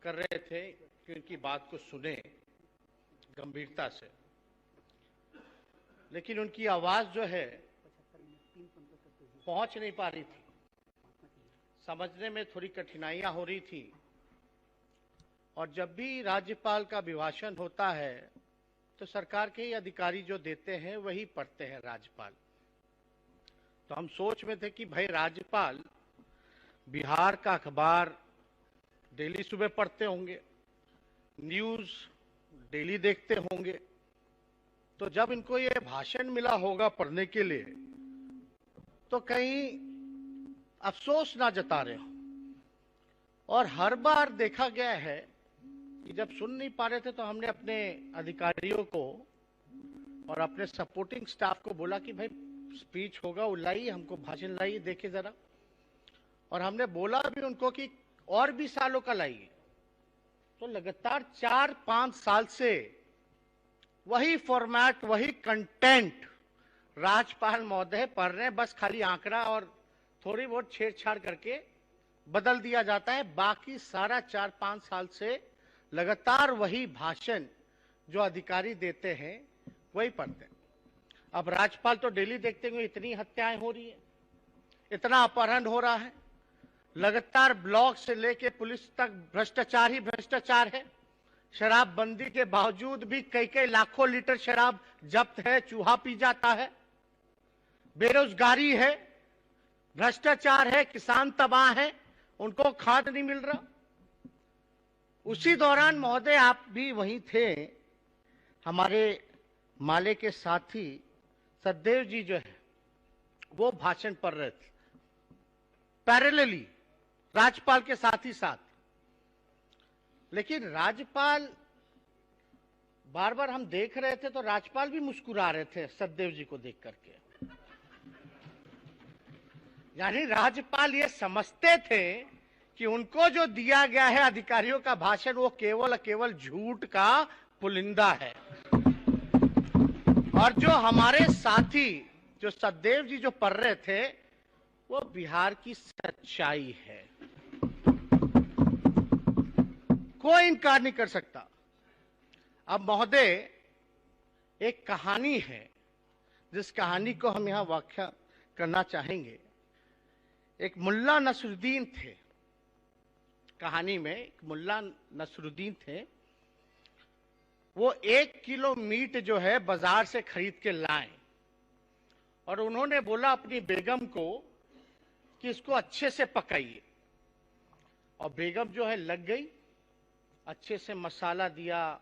कर रहे थे कि उनकी बात को सुने गंभीरता से, लेकिन उनकी आवाज जो है पहुंच नहीं पा रही थी, समझने में थोड़ी कठिनाइयां हो रही थी। और जब भी राज्यपाल का अभिभाषण होता है तो सरकार के ही अधिकारी जो देते हैं वही पढ़ते हैं राज्यपाल। तो हम सोच में थे कि भाई राज्यपाल बिहार का अखबार डेली सुबह पढ़ते होंगे, न्यूज डेली देखते होंगे, तो जब इनको ये भाषण मिला होगा पढ़ने के लिए तो कहीं अफसोस ना जता रहे हो। और हर बार देखा गया है कि जब सुन नहीं पा रहे थे तो हमने अपने अधिकारियों को और अपने सपोर्टिंग स्टाफ को बोला कि भाई स्पीच होगा वो लाइए, हमको भाषण लाइए, देखे जरा। और हमने बोला भी उनको कि और भी सालों का लाइए। तो लगातार 4-5 साल से वही फॉर्मेट, वही कंटेंट राज्यपाल महोदय पढ़ रहे हैं, बस खाली आंकड़ा और थोड़ी बहुत छेड़छाड़ करके बदल दिया जाता है। बाकी सारा 4-5 साल से लगातार वही भाषण जो अधिकारी देते हैं वही पढ़ते हैं। अब राज्यपाल तो डेली देखते हुए इतनी हत्याएं हो रही है, इतना अपहरण हो रहा है, लगातार ब्लॉक से लेके पुलिस तक भ्रष्टाचार ही भ्रष्टाचार है। शराबबंदी के बावजूद भी कई लाखों लीटर शराब जब्त है, चूहा पी जाता है, बेरोजगारी है, भ्रष्टाचार है, किसान तबाह है, उनको खाद नहीं मिल रहा। उसी दौरान महोदय आप भी वहीं थे, हमारे माले के साथी सचदेव जी जो है वो भाषण पढ़ रहे थे पैरेलली राज्यपाल के साथ ही साथ। लेकिन राज्यपाल बार बार हम देख रहे थे तो राज्यपाल भी मुस्कुरा रहे थे सचदेव जी को देख करके। यानी राज्यपाल ये समझते थे कि उनको जो दिया गया है अधिकारियों का भाषण वो केवल झूठ का पुलिंदा है। और जो हमारे साथी जो सचदेव जी जो पढ़ रहे थे वो बिहार की सच्चाई है, कोई इनकार नहीं कर सकता। अब महोदय एक कहानी है जिस कहानी को हम यहां व्याख्या करना चाहेंगे। एक मुल्ला नसरुद्दीन थे, कहानी में एक मुल्ला नसरुद्दीन थे। वो 1 किलो मीट जो है बाजार से खरीद के लाए और उन्होंने बोला अपनी बेगम को कि इसको अच्छे से पकाइए। और बेगम जो है लग गई, अच्छे से मसाला दिया,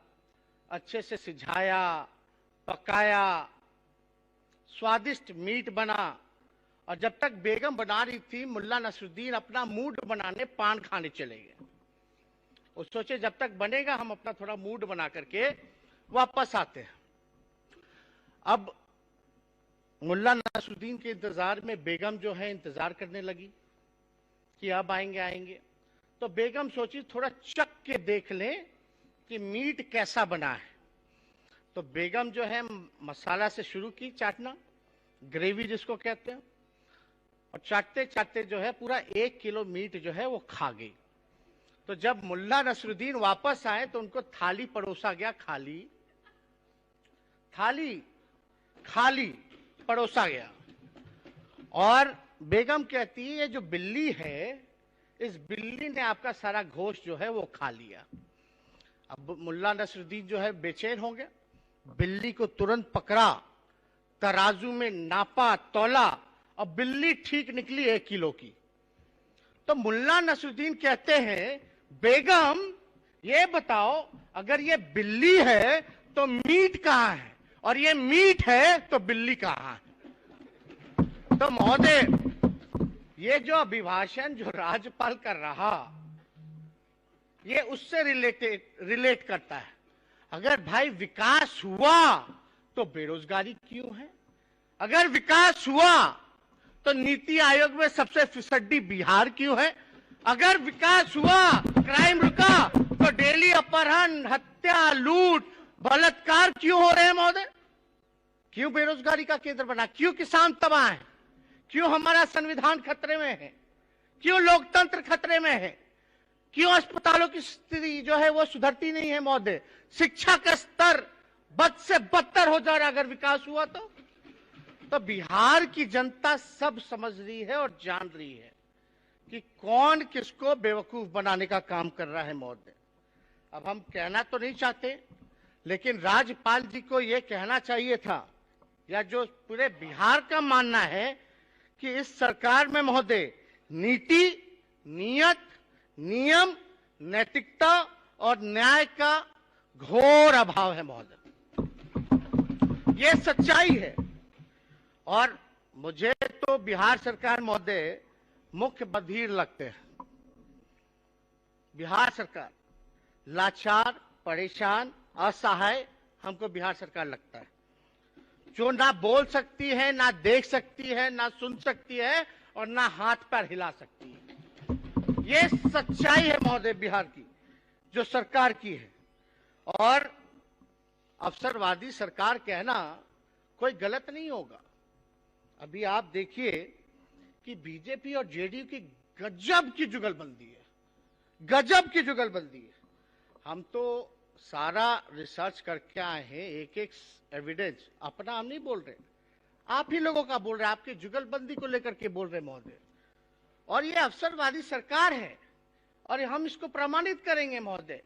अच्छे से सिझाया, पकाया, स्वादिष्ट मीट बना। और जब तक बेगम बना रही थी मुल्ला नसरुद्दीन अपना मूड बनाने पान खाने चले गए। वो सोचे जब तक बनेगा हम अपना थोड़ा मूड बना करके वापस आते हैं। अब मुल्ला नसरुद्दीन के इंतजार में बेगम जो है इंतजार करने लगी कि अब आएंगे। तो बेगम सोची थोड़ा चख के देख लें कि मीट कैसा बना है। तो बेगम जो है मसाला से शुरू की चाटना, ग्रेवी जिसको कहते हैं, और चाटते चाटते जो है पूरा 1 किलो मीट जो है वो खा गई। तो जब मुल्ला नसरुद्दीन वापस आए तो उनको थाली परोसा गया, खाली परोसा गया। और बेगम कहती है ये जो बिल्ली है, इस बिल्ली ने आपका सारा गोश्त जो है वो खा लिया। अब मुल्ला नसरुद्दीन जो है बेचैन हो गया, बिल्ली को तुरंत पकड़ा, तराजू में नापा, तौला, और बिल्ली ठीक निकली 1 किलो की। तो मुल्ला नसरुद्दीन कहते हैं बेगम ये बताओ अगर ये बिल्ली है तो मीट कहां है, और ये मीट है तो बिल्ली कहां है। तो महोदय ये जो अभिभाषण जो राज्यपाल कर रहा ये उससे रिलेट करता है। अगर भाई विकास हुआ तो बेरोजगारी क्यों है? अगर विकास हुआ तो नीति आयोग में सबसे फिसड्डी बिहार क्यों है? अगर विकास हुआ, क्राइम रुका, तो डेली अपहरण, हत्या, लूट, बलात्कार क्यों हो रहे हैं महोदय? क्यों बेरोजगारी का केंद्र बना? क्यों किसान तबाह है? क्यों हमारा संविधान खतरे में है? क्यों लोकतंत्र खतरे में है? क्यों अस्पतालों की स्थिति जो है वो सुधरती नहीं है महोदय? शिक्षा का स्तर बद से बदतर हो जा रहा है अगर विकास हुआ तो बिहार की जनता सब समझ रही है और जान रही है कि कौन किसको बेवकूफ बनाने का काम कर रहा है महोदय। अब हम कहना तो नहीं चाहते, लेकिन राज्यपाल जी को यह कहना चाहिए था, या जो पूरे बिहार का मानना है कि इस सरकार में महोदय नीति, नियत, नियम, नैतिकता और न्याय का घोर अभाव है महोदय। ये सच्चाई है। और मुझे तो बिहार सरकार महोदय मुख्य बधिर लगते हैं। बिहार सरकार लाचार, परेशान, असहाय हमको बिहार सरकार लगता है, जो ना बोल सकती है, ना देख सकती है, ना सुन सकती है और ना हाथ पैर हिला सकती है। ये सच्चाई है महोदय बिहार की, जो सरकार की है। और अवसरवादी सरकार कहना कोई गलत नहीं होगा। अभी आप देखिए कि बीजेपी और जेडीयू की गजब की जुगलबंदी है, गजब की जुगलबंदी है। हम तो सारा रिसर्च करके आए हैं, एक एक एविडेंस, अपना हम नहीं बोल रहे, आप ही लोगों का बोल रहे हैं, आपकी जुगलबंदी को लेकर के बोल रहे महोदय। और ये अवसरवादी सरकार है और हम इसको प्रमाणित करेंगे महोदय।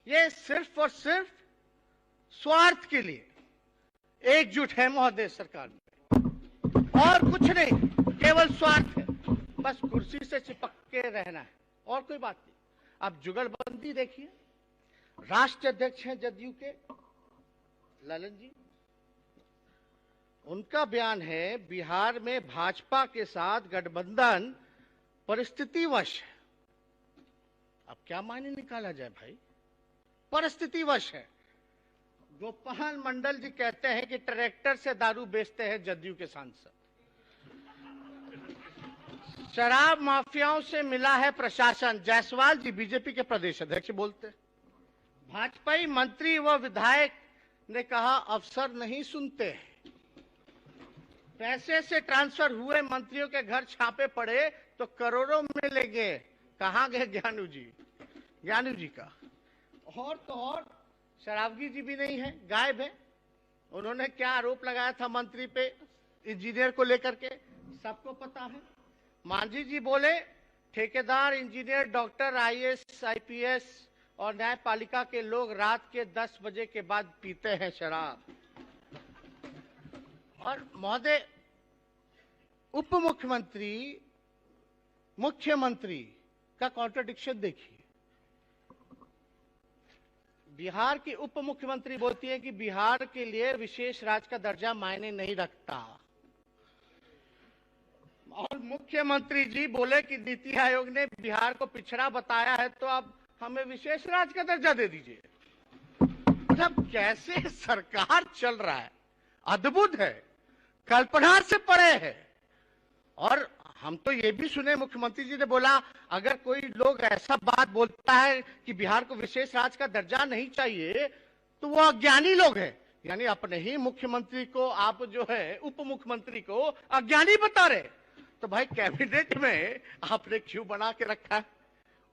ये सिर्फ और सिर्फ स्वार्थ के लिए एकजुट है महोदय सरकार में, और कुछ नहीं, केवल स्वार्थ है। बस कुर्सी से चिपक के रहना है और कोई बात नहीं। अब जुगलबंदी देखिए, राष्ट्रीय अध्यक्ष हैं जदयू के ललन जी, उनका बयान है बिहार में भाजपा के साथ गठबंधन परिस्थितिवश है। अब क्या मायने निकाला जाए भाई? परिस्थितिवश है। गोपाल मंडल जी कहते हैं कि ट्रैक्टर से दारू बेचते हैं जदयू के सांसद। शराब माफियाओं से मिला है प्रशासन, जायसवाल जी बीजेपी के प्रदेश अध्यक्ष बोलते हैं। भाजपाई मंत्री व विधायक ने कहा अफसर नहीं सुनते, पैसे से ट्रांसफर हुए मंत्रियों के घर छापे पड़े तो करोड़ों मिलेंगे। कहां गए ज्ञानू जी? ज्ञानू जी का और तो और शराबगी जी भी नहीं है, गायब है। उन्होंने क्या आरोप लगाया था मंत्री पे, इंजीनियर को लेकर के, सबको पता है। मांझी जी बोले ठेकेदार, इंजीनियर, डॉक्टर, आईएएस, आईपीएस और न्यायपालिका के लोग रात के 10 बजे के बाद पीते हैं शराब। और महोदय, उप मुख्यमंत्री मुख्यमंत्री का कॉन्ट्रडिक्शन देखिए। बिहार की उप मुख्यमंत्री बोलती है कि बिहार के लिए विशेष राज्य का दर्जा मायने नहीं रखता, और मुख्यमंत्री जी बोले कि नीति आयोग ने बिहार को पिछड़ा बताया है तो अब हमें विशेष राज्य का दर्जा दे दीजिए। मतलब कैसे सरकार चल रहा है, अद्भुत है, कल्पना से परे है। और हम तो ये भी सुने, मुख्यमंत्री जी ने बोला अगर कोई लोग ऐसा बात बोलता है कि बिहार को विशेष राज्य का दर्जा नहीं चाहिए तो वो अज्ञानी लोग हैं। यानी अपने ही मुख्यमंत्री को आप जो है उप मुख्यमंत्री को अज्ञानी बता रहे। तो भाई कैबिनेट में आपने क्यों बना के रखा है,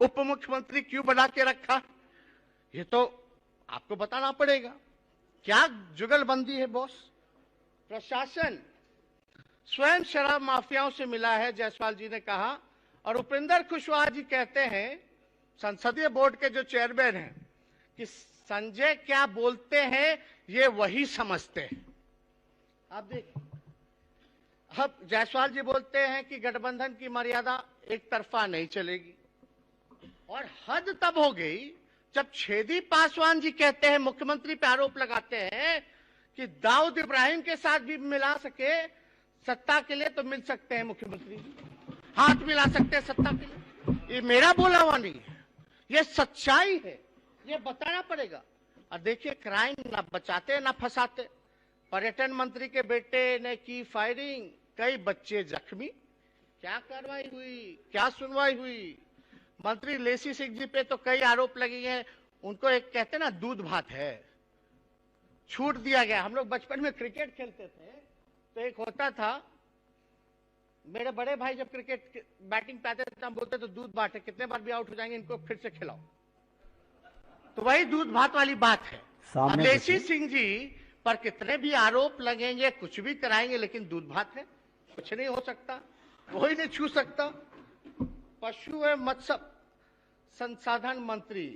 उप मुख्यमंत्री क्यों बना के रखा? ये तो आपको बताना पड़ेगा। क्या जुगलबंदी है बॉस? प्रशासन स्वयं शराब माफियाओं से मिला है, जायसवाल जी ने कहा। और उपेंद्र कुशवाहा जी कहते हैं, संसदीय बोर्ड के जो चेयरमैन हैं, कि संजय क्या बोलते हैं ये वही समझते हैं। आप देखिए, अब जायसवाल जी बोलते हैं कि गठबंधन की मर्यादा एक तरफा नहीं चलेगी। और हद तब हो गई जब छेदी पासवान जी कहते हैं, मुख्यमंत्री पे आरोप लगाते हैं कि दाऊद इब्राहिम के साथ भी मिला सके सत्ता के लिए तो मिल सकते हैं मुख्यमंत्री, हाथ मिला सकते हैं सत्ता के लिए। ये मेरा बोला हुआ नहीं है, ये सच्चाई है, ये बताना पड़ेगा। और देखिए, क्राइम ना बचाते ना फंसाते। पर्यटन मंत्री के बेटे ने की फायरिंग, कई बच्चे जख्मी। क्या कार्रवाई हुई, क्या सुनवाई हुई? मंत्री लेसी सिंह जी पे तो कई आरोप लगे हैं, उनको एक कहते ना दूध भात है, छूट दिया गया। हम लोग बचपन में क्रिकेट खेलते थे तो एक होता था मेरे बड़े भाई जब क्रिकेट बैटिंग पे आते थे हम बोलते तो दूध भात है, कितने बार भी आउट हो जाएंगे इनको फिर से खिलाओ। तो वही दूध भात वाली बात है। अखिलेश सिंह जी पर कितने भी आरोप लगेंगे, कुछ भी कराएंगे, लेकिन दूध भात है, कुछ नहीं हो सकता, कोई नहीं छू सकता। पशु एवं मत्स्य संसाधन मंत्री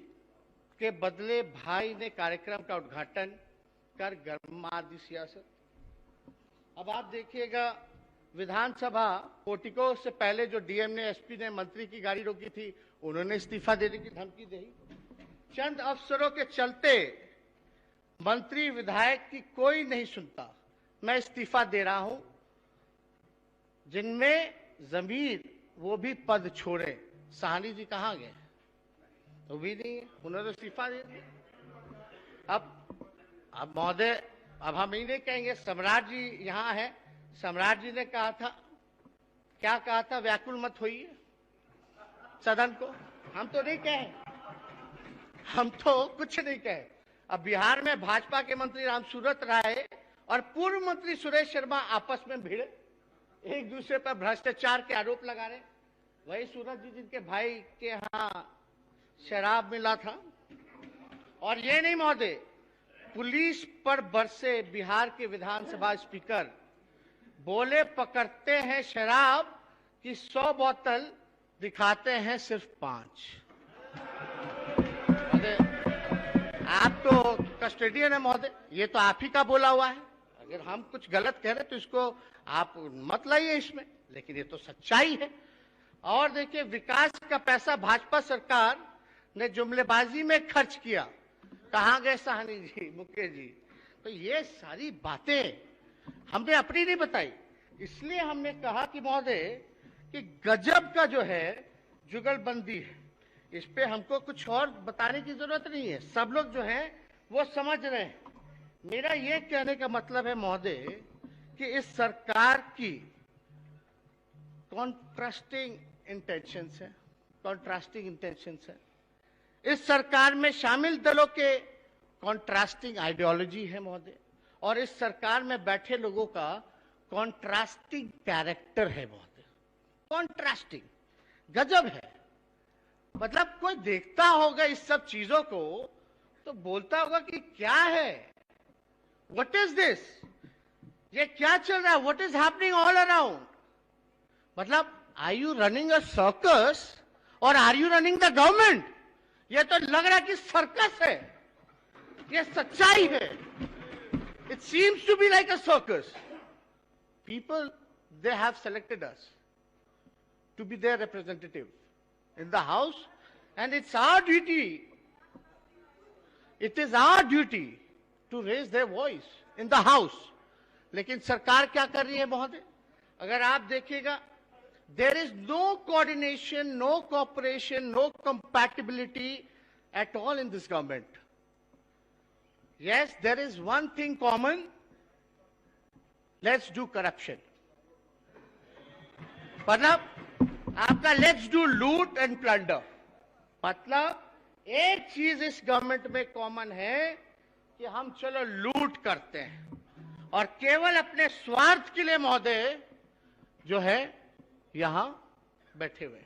के बदले भाई ने कार्यक्रम का उद्घाटन कर गर्मा दी सियासत। अब आप देखिएगा, विधानसभा पोर्टिको से पहले जो डीएम ने, एसपी ने मंत्री की गाड़ी रोकी थी, उन्होंने इस्तीफा देने की धमकी दी। चंद अफसरों के चलते मंत्री विधायक की कोई नहीं सुनता, मैं इस्तीफा दे रहा हूं। जिनमें जमीर वो भी पद छोड़े। साहनी जी कहां गए? वो भी नहीं है, उन्होंने इस्तीफा दे दिया। अब महोदय, अब हम ही नहीं कहेंगे, सम्राट जी यहां है, सम्राट जी ने कहा था, क्या कहा था, व्याकुल मत होइए सदन को। हम तो नहीं कहे, हम तो कुछ नहीं कहे। अब बिहार में भाजपा के मंत्री रामसूरत राय और पूर्व मंत्री सुरेश शर्मा आपस में भिड़े, एक दूसरे पर भ्रष्टाचार के आरोप लगा रहे। वही सूरज जी जिनके भाई के यहाँ शराब मिला था। और ये नहीं महोदय, पुलिस पर बरसे बिहार के विधानसभा स्पीकर, बोले पकड़ते हैं शराब की 100 बोतल, दिखाते हैं सिर्फ 5। आप तो कस्टोडियन है महोदय, ये तो आप ही का बोला हुआ है। अगर हम कुछ गलत कह रहे तो इसको आप मत लाइए इसमें, लेकिन ये तो सच्चाई है। और देखिए, विकास का पैसा भाजपा सरकार ने जुमलेबाजी में खर्च किया। कहां गए साहनी जी, मुकेश जी? तो ये सारी बातें हमने अपनी नहीं बताई, इसलिए हमने कहा कि महोदय कि गजब का जो है जुगलबंदी है, इस पे हमको कुछ और बताने की जरूरत नहीं है, सब लोग जो है वो समझ रहे हैं। मेरा ये कहने का मतलब है महोदय कि इस सरकार की कॉन्ट्रास्टिंग इंटेंशंस है, इस सरकार में शामिल दलों के कॉन्ट्रास्टिंग आइडियोलॉजी है महोदय, और इस सरकार में बैठे लोगों का कॉन्ट्रास्टिंग कैरेक्टर है महोदय। कॉन्ट्रास्टिंग गजब है। मतलब कोई देखता होगा इस सब चीजों को तो बोलता होगा कि क्या है, व्हाट इज दिस, ये क्या चल रहा है, what is happening all around. मतलब are you running a circus और are you running the government? ये तो लग रहा है कि सर्कस है, ये सच्चाई है। It seems to be like a circus. People, they have selected us to be their representative in the house, and it's our duty to raise their voice in the house. लेकिन सरकार क्या कर रही है महोदय? अगर आप देखिएगा, there is no coordination, no cooperation, no compatibility at all in this government. Yes, there is one thing common, let's do corruption. मतलब आपका लेट्स डू लूट एंड प्लंडर। मतलब एक चीज इस गवर्नमेंट में कॉमन है कि हम चलो लूट करते हैं और केवल अपने स्वार्थ के लिए महोदय जो है यहां बैठे हुए,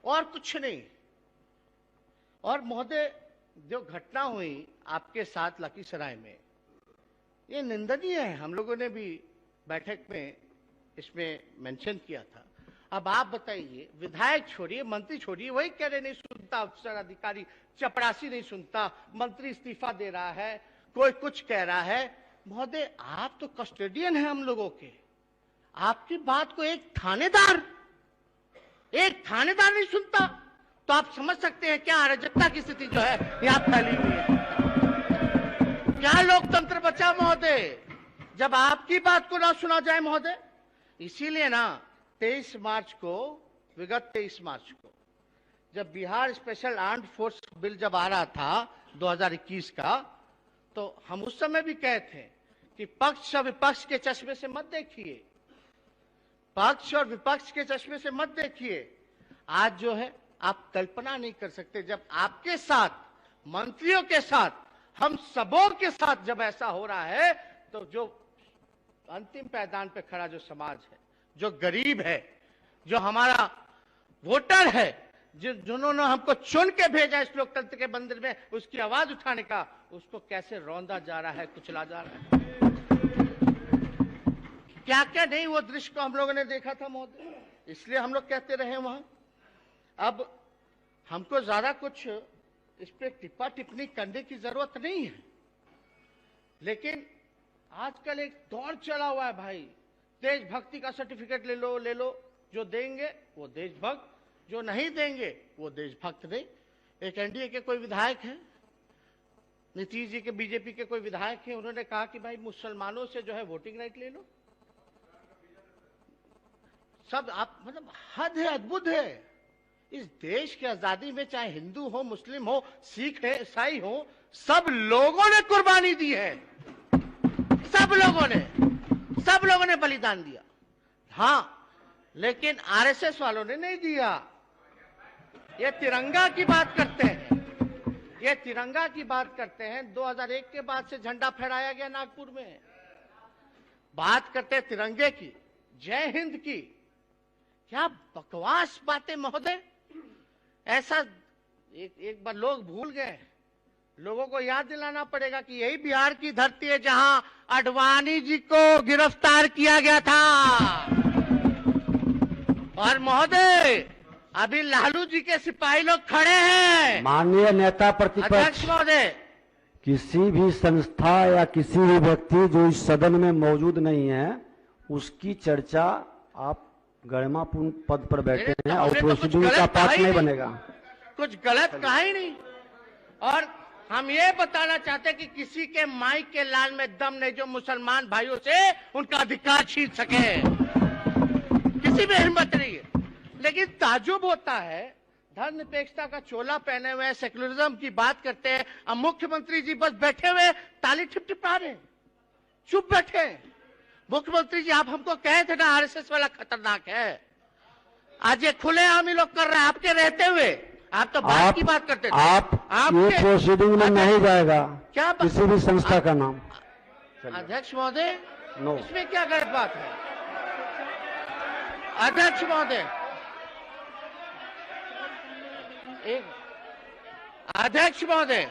और कुछ नहीं। और महोदय, जो घटना हुई आपके साथ लखीसराय में, ये निंदनीय है। हम लोगों ने भी बैठक में इसमें मेंशन किया था। अब आप बताइए, विधायक छोड़िए, मंत्री छोड़िए, वही कह रहे नहीं सुनता, अफसर अधिकारी चपरासी नहीं सुनता, मंत्री इस्तीफा दे रहा है, कोई कुछ कह रहा है। महोदय, आप तो कस्टोडियन हैं हम लोगों के, आपकी बात को एक थानेदार नहीं सुनता, तो आप समझ सकते हैं क्या अराजकता की स्थिति जो है यहां फैली हुई है। क्या लोकतंत्र बचा महोदय जब आपकी बात को ना सुना जाए महोदय? इसीलिए ना 23 मार्च को, विगत 23 मार्च को, जब Bihar special armed force bill जब आ रहा था 2021 का, तो हम उस समय भी कहे थे कि पक्ष और विपक्ष के चश्मे से मत देखिए, पक्ष और विपक्ष के चश्मे से मत देखिए। आज जो है आप कल्पना नहीं कर सकते, जब आपके साथ, मंत्रियों के साथ, हम सबों के साथ जब ऐसा हो रहा है, तो जो अंतिम पायदान पे खड़ा जो समाज है, जो गरीब है, जो हमारा वोटर है, जिन्होंने हमको चुन के भेजा इस लोकतंत्र के मंदिर में, उसकी आवाज उठाने का, उसको कैसे रौंदा जा रहा है, कुचला जा रहा है। क्या क्या नहीं वो दृश्य को हम लोगों ने देखा था महोदय, इसलिए हम लोग कहते रहे वहां। अब हमको ज्यादा कुछ इस पे टिप्पा टिप्पणी करने की जरूरत नहीं है, लेकिन आजकल एक दौर चला हुआ है भाई, देशभक्ति का सर्टिफिकेट ले लो, जो देंगे वो देशभक्त, जो नहीं देंगे वो देशभक्त नहीं। एक एनडीए के कोई विधायक हैं, नीतीश जी के बीजेपी के कोई विधायक हैं, उन्होंने कहा कि भाई मुसलमानों से जो है वोटिंग राइट ले लो। सब आप मतलब हद है, अद्भुत है। इस देश की आजादी में चाहे हिंदू हो, मुस्लिम हो, सिख है, ईसाई हो, सब लोगों ने कुर्बानी दी है, सब लोगों ने बलिदान दिया। हाँ, लेकिन आरएसएस वालों ने नहीं दिया। ये तिरंगा की बात करते हैं, 2001 के बाद से झंडा फहराया गया नागपुर में, बात करते हैं तिरंगे की, जय हिंद की। क्या बकवास बातें महोदय, ऐसा एक बार लोग भूल गए। लोगों को याद दिलाना पड़ेगा कि यही बिहार की धरती है जहां आडवाणी जी को गिरफ्तार किया गया था। और महोदय अभी लालू जी के सिपाही लोग खड़े हैं। माननीय नेता प्रतिपक्ष अध्यक्ष महोदय, किसी भी संस्था या किसी भी व्यक्ति जो इस सदन में मौजूद नहीं है, उसकी चर्चा आप गरिमापूर्ण पद पर बैठे हैं और प्रोसीडिंग का पार्ट नहीं बनेगा। कुछ गलत कहा ही नहीं। और हम ये बताना चाहते हैं कि किसी के माई के लाल में दम नहीं जो मुसलमान भाइयों से उनका अधिकार छीन सके, किसी में हिम्मत नहीं है। लेकिन ताजुब होता है, धर्मनिरपेक्षता का चोला पहने हुए सेक्युलरिज्म की बात करते हैं, अब मुख्यमंत्री जी बस बैठे हुए ताली टिपटिपा रहे, चुप बैठे। मुख्यमंत्री जी आप हमको कहे थे ना आरएसएस वाला खतरनाक है, आज ये खुलेआम ही लोग कर रहे हैं आपके रहते हुए। आप तो बात की बात करते थे। आप ये प्रोसीडिंग में नहीं जाएगा क्या किसी भी संस्था का नाम। अध्यक्ष महोदय, नो, इसमें क्या गलत बात है? अध्यक्ष महोदय, अध्यक्ष महोदय,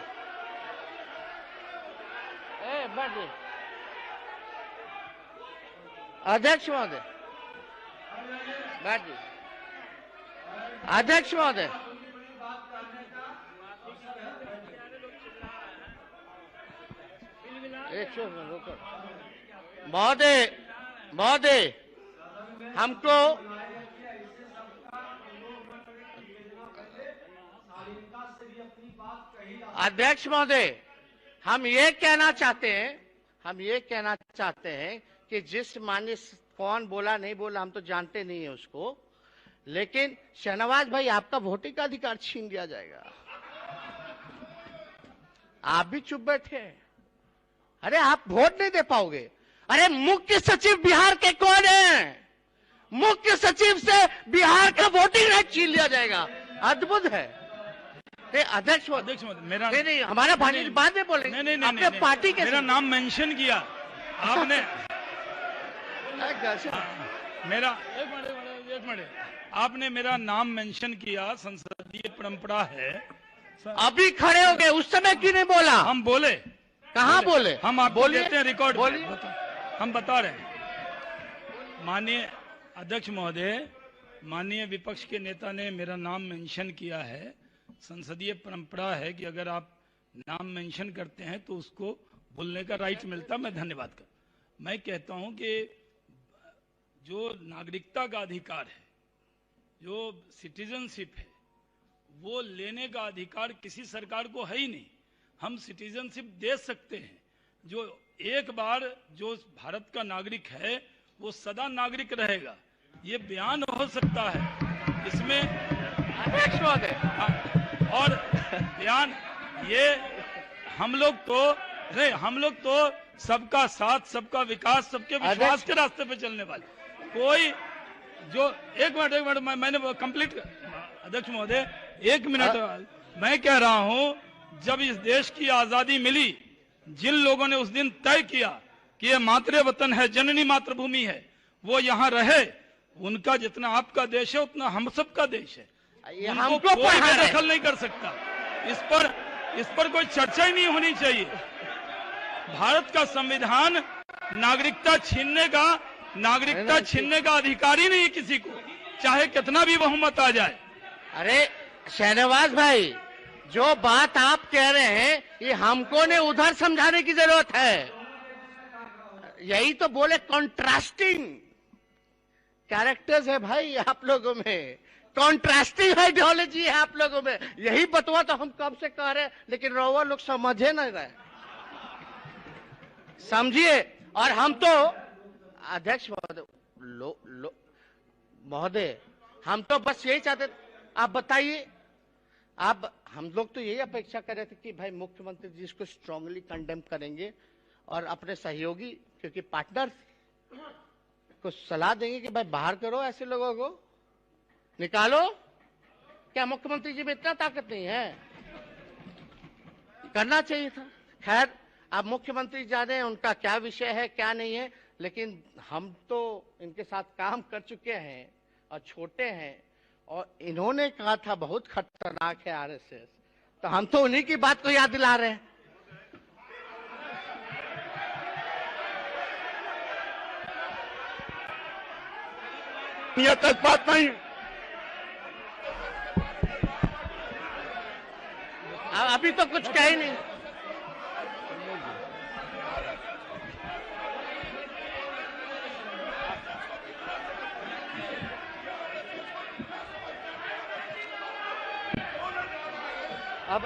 अध्यक्ष महोदय, अध्यक्ष महोदय, महोदय हमको अध्यक्ष महोदय हम ये कहना चाहते हैं कि जिस मान्य कौन बोला नहीं बोला हम तो जानते नहीं है उसको, लेकिन शहनवाज भाई आपका वोटिंग का अधिकार छीन लिया जाएगा। आप भी चुप बैठे हैं। अरे आप वोट नहीं दे पाओगे। अरे मुख्य सचिव बिहार के कौन है? मुख्य सचिव से बिहार का वोटिंग राइट छीन लिया जाएगा। अद्भुत है। अध्यक्ष मेरा नहीं हमारा भाई बाद में बोलेंगे। नहीं, अपने पार्टी के मेरा नाम मेंशन किया आपने। मेरा एक मिनट आपने मेरा नाम मेंशन किया, संसदीय परंपरा है। अभी खड़े हो गए, उस समय क्यों नहीं बोला? हम बोले, कहाँ बोले? हम आपको देते हैं रिकॉर्ड, बोलिए। हम बता रहे हैं। माननीय अध्यक्ष महोदय, माननीय विपक्ष के नेता ने मेरा नाम मेंशन किया है। संसदीय परंपरा है कि अगर आप नाम मेंशन करते हैं तो उसको बोलने का राइट मिलता। मैं धन्यवाद कर मैं कहता हूं कि जो नागरिकता का अधिकार है, जो सिटीजनशिप है, वो लेने का अधिकार किसी सरकार को है ही नहीं। हम सिटीजनशिप दे सकते हैं। जो एक बार जो भारत का नागरिक है वो सदा नागरिक रहेगा, ये बयान हो सकता है इसमें। अध्यक्ष महोदय और बयान ये हम लोग तो सबका साथ, सबका विकास, सबके विश्वास के रास्ते पे चलने वाले। कोई जो एक मिनट मैंने कंप्लीट। अध्यक्ष महोदय एक मिनट, मैं कह रहा हूं जब इस देश की आजादी मिली, जिन लोगों ने उस दिन तय किया कि ये मातृ वतन है, जननी मातृभूमि है, वो यहाँ रहे, उनका जितना आपका देश है उतना हम सबका देश है। ये उनको हमको कोई पढ़ा रहे। दखल नहीं कर सकता। इस पर कोई चर्चा ही नहीं होनी चाहिए। भारत का संविधान नागरिकता छीनने का अधिकार ही नहीं है किसी को, चाहे कितना भी बहुमत आ जाए। अरे शहनवाज भाई, जो बात आप कह रहे हैं ये हमको ने उधर समझाने की जरूरत है। यही तो बोले कॉन्ट्रास्टिंग कैरेक्टर्स है भाई आप लोगों में, कॉन्ट्रास्टिंग आइडियोलॉजी है आप लोगों में। यही बतवा तो हम कब से कह रहे हैं, लेकिन रोवर लोग समझे नहीं रहे। समझिए। और हम तो अध्यक्ष महोदय हम तो बस यही चाहते, आप बताइए। आप हम लोग तो यही अपेक्षा कर रहे थे कि भाई मुख्यमंत्री जी इसको स्ट्रांगली कंडेम करेंगे और अपने सहयोगी, क्योंकि पार्टनर को सलाह देंगे कि भाई बाहर करो, ऐसे लोगों को निकालो। क्या मुख्यमंत्री जी में इतना ताकत नहीं है? करना चाहिए था। खैर, अब मुख्यमंत्री जाने उनका क्या विषय है क्या नहीं है, लेकिन हम तो इनके साथ काम कर चुके हैं और छोटे हैं, और इन्होंने कहा था बहुत खतरनाक है आरएसएस, तो हम तो उन्हीं की बात को याद दिला रहे हैं। यह बात नहीं। अभी तो कुछ कह ही नहीं। अब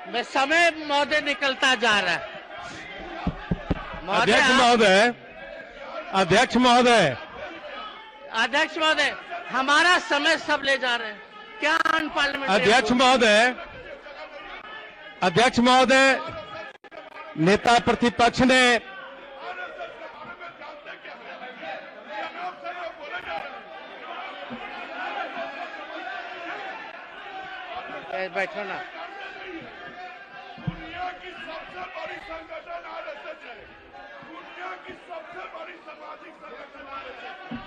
मैं समय महोदय निकलता जा रहा है। अध्यक्ष महोदय, अध्यक्ष महोदय, अध्यक्ष महोदय, हमारा समय सब ले जा रहे हैं। क्या अनपार्लियामेंट्री? अध्यक्ष महोदय, अध्यक्ष महोदय, नेता प्रतिपक्ष ने बैठो ना। दुनिया की सबसे बड़ी संगठन आरएसएस है। दुनिया की सबसे बड़ी सामाजिक संगठन आरएसएस है।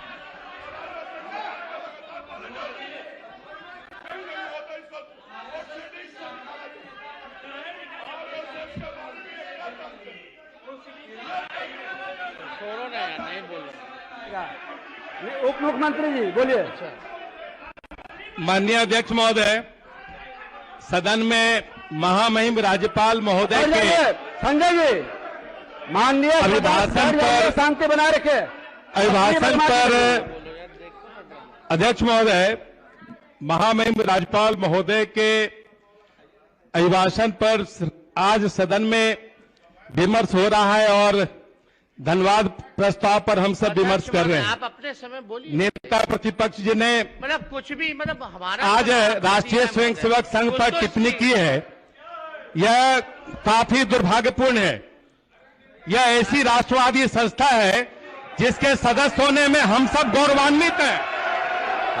छोड़ो ना यार, नहीं बोलो। उप मुख्यमंत्री जी बोलिए। माननीय अध्यक्ष महोदय, सदन में महामहिम राज्यपाल महोदय के संजय जी, माननीय अभिभाषण पर शांति बनाए रखे। अभिभाषण पर अध्यक्ष महोदय, महामहिम राज्यपाल महोदय के अभिभाषण पर आज सदन में विमर्श हो रहा है और धन्यवाद प्रस्ताव पर हम सब विमर्श कर रहे हैं। आप अपने समय बोलिए। नेता प्रतिपक्ष जी ने मतलब कुछ भी, मतलब हमारा आज राष्ट्रीय स्वयंसेवक संघ पर टिप्पणी की है, यह काफी दुर्भाग्यपूर्ण है। यह ऐसी राष्ट्रवादी संस्था है जिसके सदस्य होने में हम सब गौरवान्वित हैं।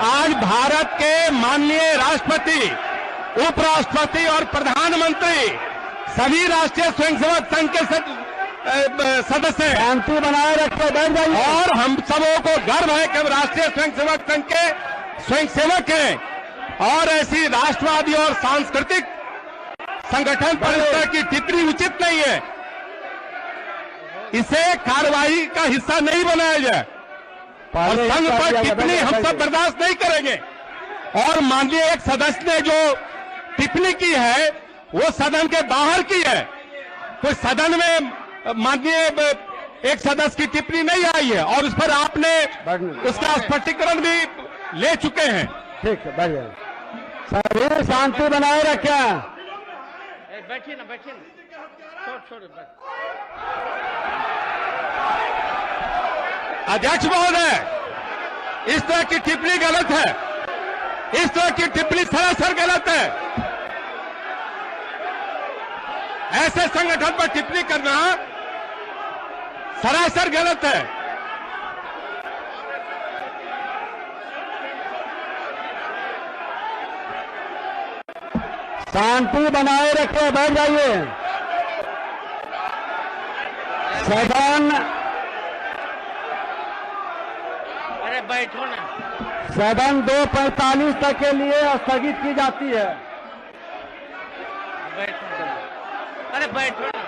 आज भारत के माननीय राष्ट्रपति, उपराष्ट्रपति और प्रधानमंत्री सभी राष्ट्रीय स्वयंसेवक संघ के सदस्य हैं। शांति बनाए रखे, बैठ जाइए। और हम सबों को गर्व है कि राष्ट्रीय स्वयंसेवक संघ के स्वयंसेवक हैं, और ऐसी राष्ट्रवादी और सांस्कृतिक संगठन पर इस तरह की टिप्पणी उचित नहीं है। इसे कार्रवाई का हिस्सा नहीं बनाया जाए और संघ पर टिप्पणी हम सब बर्दाश्त नहीं करेंगे। और माननीय एक सदस्य ने जो टिप्पणी की है वो सदन के बाहर की है, कोई सदन में माननीय एक सदस्य की टिप्पणी नहीं आई है, और उस पर आपने उसका स्पष्टीकरण भी ले चुके हैं। ठीक है, बैठ जाइए। सभी शांति बनाए रखें। बैठिए ना, बैठिए ना, छोड़ बैठ। अध्यक्ष महोदय, इस तरह की टिप्पणी गलत है। इस तरह की टिप्पणी सरासर गलत है। ऐसे संगठन पर टिप्पणी करना सरासर गलत है। शांति बनाए रखे, बैठ जाइए। बैठो ना। सदन 2:45 तक के लिए स्थगित की जाती है। बैठो ना। अरे बैठो ना।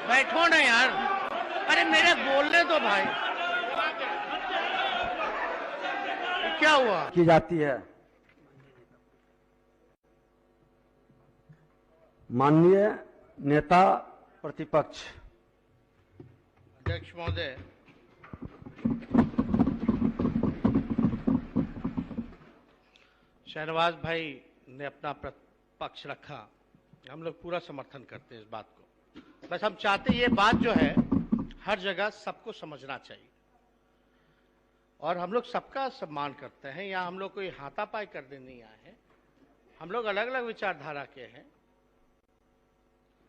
बैठो ना यार। अरे मेरे बोलने दो भाई। क्या हुआ? की जाती है। माननीय नेता प्रतिपक्ष। अध्यक्ष महोदय, शहनवाज भाई ने अपना पक्ष रखा, हम लोग पूरा समर्थन करते हैं इस बात को। बस हम चाहते हैं ये बात जो है हर जगह सबको समझना चाहिए और हम लोग सबका सम्मान करते हैं। यहाँ हम लोग कोई हाथापाई करने नहीं आए हैं। हम लोग अलग अलग विचारधारा के हैं।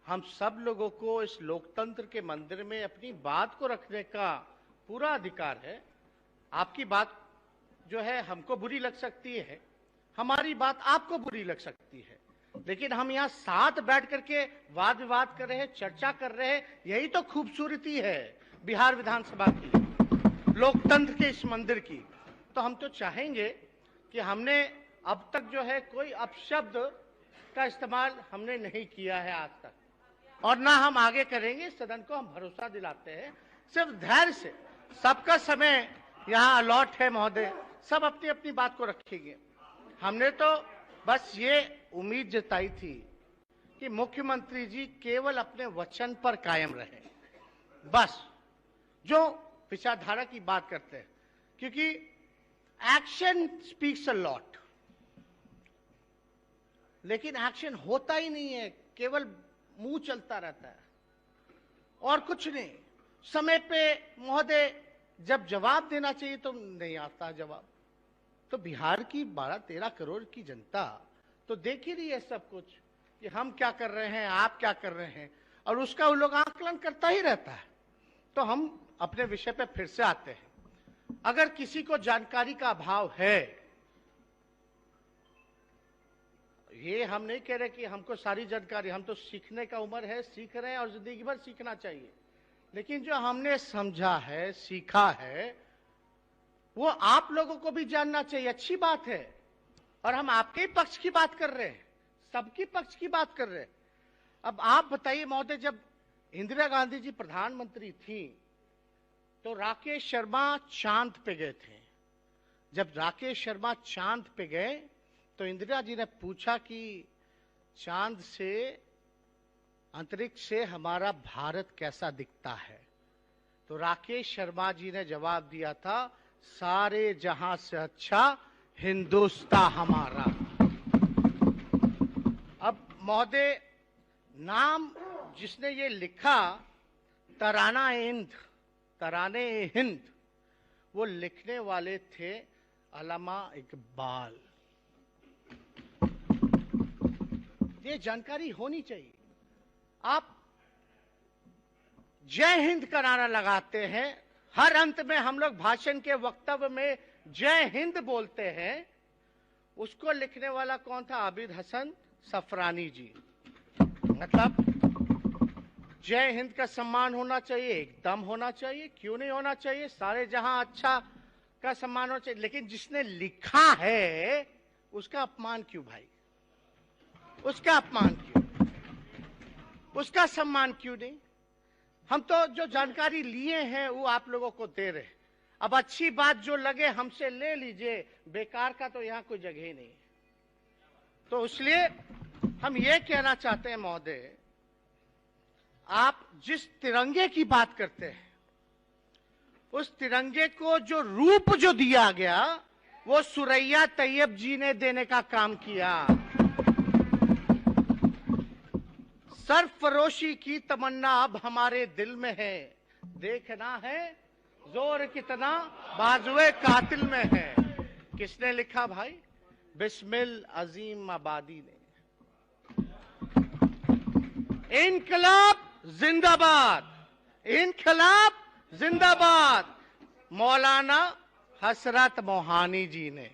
हम सब लोगों को इस लोकतंत्र के मंदिर में अपनी बात को रखने का पूरा अधिकार है। आपकी बात जो है हमको बुरी लग सकती है, हमारी बात आपको बुरी लग सकती है, लेकिन हम यहाँ साथ बैठ करके वाद विवाद कर रहे हैं, चर्चा कर रहे हैं। यही तो खूबसूरती है बिहार विधानसभा की, लोकतंत्र के इस मंदिर की। तो हम तो चाहेंगे कि हमने अब तक जो है कोई अपशब्द का इस्तेमाल हमने नहीं किया है आज तक, और ना हम आगे करेंगे। सदन को हम भरोसा दिलाते हैं, सिर्फ धैर्य से। सबका समय यहाँ अलॉट है महोदय, सब अपनी अपनी बात को रखेंगे। हमने तो बस ये उम्मीद जताई थी कि मुख्यमंत्री जी केवल अपने वचन पर कायम रहे, बस जो विचारधारा की बात करते हैं, क्योंकि एक्शन स्पीक्स अ लॉट, लेकिन एक्शन होता ही नहीं है, केवल मुंह चलता रहता है और कुछ नहीं। समय पे महोदय जब जवाब देना चाहिए तो नहीं आता जवाब। तो बिहार की 12-13 करोड़ की जनता तो देख ही रही है सब कुछ कि हम क्या कर रहे हैं, आप क्या कर रहे हैं, और उसका वो लोग आकलन करता ही रहता है। तो हम अपने विषय पे फिर से आते हैं। अगर किसी को जानकारी का अभाव है, ये हम नहीं कह रहे कि हमको सारी जानकारी, हम तो सीखने का उम्र है, सीख रहे हैं और जिंदगी भर सीखना चाहिए, लेकिन जो हमने समझा है, सीखा है, वो आप लोगों को भी जानना चाहिए। अच्छी बात है, और हम आपके ही पक्ष की बात कर रहे हैं, सबकी पक्ष की बात कर रहे हैं। अब आप बताइए महोदय, जब इंदिरा गांधी जी प्रधानमंत्री थी तो राकेश शर्मा चांद पे गए थे। जब राकेश शर्मा चांद पे गए तो इंदिरा जी ने पूछा कि चांद से, अंतरिक्ष से हमारा भारत कैसा दिखता है? तो राकेश शर्मा जी ने जवाब दिया था, सारे जहां से अच्छा हिंदुस्तान हमारा। अब महोदय, नाम जिसने ये लिखा तराने हिंद, वो लिखने वाले थे अल्लामा इकबाल। ये जानकारी होनी चाहिए। आप जय हिंद का नारा लगाते हैं, हर अंत में हम लोग भाषण के वक्तव्य में जय हिंद बोलते हैं। उसको लिखने वाला कौन था? आबिद हसन सफरानी जी। मतलब जय हिंद का सम्मान होना चाहिए, एकदम होना चाहिए, क्यों नहीं होना चाहिए? सारे जहां अच्छा का सम्मान होना चाहिए, लेकिन जिसने लिखा है उसका अपमान क्यों भाई? उसका अपमान क्यों? उसका सम्मान क्यों नहीं? हम तो जो जानकारी लिए हैं वो आप लोगों को दे रहे हैं। अब अच्छी बात जो लगे हमसे ले लीजिए, बेकार का तो यहाँ कोई जगह ही नहीं। तो इसलिए हम ये कहना चाहते हैं महोदय, आप जिस तिरंगे की बात करते हैं, उस तिरंगे को जो रूप जो दिया गया वो सुरैया तैयब जी ने देने का काम किया। सरफरोशी की तमन्ना अब हमारे दिल में है, देखना है जोर कितना बाजुए कातिल में है। किसने लिखा भाई? बिस्मिल अजीम आबादी ने। इनकलाब जिंदाबाद, इनकलाब जिंदाबाद, मौलाना हसरत मोहानी जी ने।